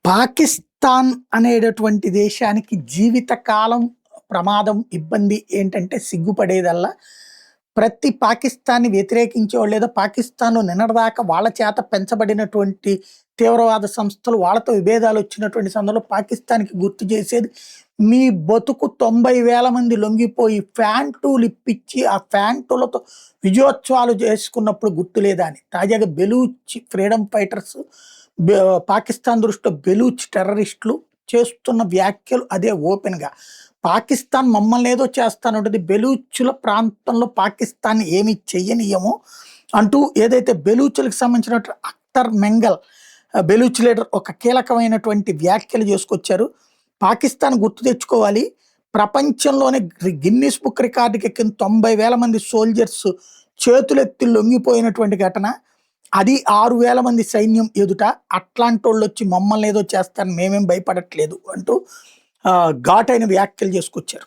పాకిస్తాన్ అనేటటువంటి దేశానికి జీవితకాలం ప్రమాదం, ఇబ్బంది ఏంటంటే సిగ్గుపడేదల్లా ప్రతి పాకిస్తాన్‌ని వ్యతిరేకించేవాళ్ళు లేదా పాకిస్తాన్‌లో నిన్నటిదాకా వాళ్ళ చేత పెంచబడినటువంటి తీవ్రవాద సంస్థలు వాళ్ళతో విభేదాలొచ్చినటువంటి సందర్భంలో పాకిస్తాన్‌కి గుర్తు చేసేది, మీ బతుకు 90,000 మంది లొంగిపోయి ఫ్యాంటులిప్పిచ్చి, ఆ ఫ్యాంటులతో విజయోత్సవాలు చేసుకున్నప్పుడు గుర్తులేదా అని. తాజాగా బెలూచ్ ఫ్రీడమ్ ఫైటర్స్ బె పాకిస్తాన్ దృష్టిలో బెలూచ్ టెర్రరిస్టులు చేస్తున్న వ్యాఖ్యలు అదే ఓపెన్‌గా. పాకిస్తాన్ మమ్మల్ని ఏదో చేస్తానంటది. బెలూచుల ప్రాంతంలో పాకిస్తాన్‌ని ఏమి చెయ్యనియ్యము అంటూ ఏదైతే బెలూచులకు సంబంధించినటువంటి అఖ్తర్ మెంగల్ బెలూచ్ లీడర్ ఒక కీలకమైనటువంటి వ్యాఖ్యలు చేసుకొచ్చారు. పాకిస్తాన్ గుర్తు తెచ్చుకోవాలి. ప్రపంచంలోనే గిన్నిస్ బుక్ రికార్డుకి ఎక్కిన 90,000 మంది సోల్జర్స్ చేతులెత్తి లొంగిపోయినటువంటి ఘటన. అది 6,000 మంది సైన్యం ఎదుట. అట్లాంటోళ్ళొచ్చి మమ్మల్ని ఏదో చేస్తారని మేమేం భయపడట్లేదు అంటూ ఘాటైన వ్యాఖ్యలు చేసుకొచ్చారు.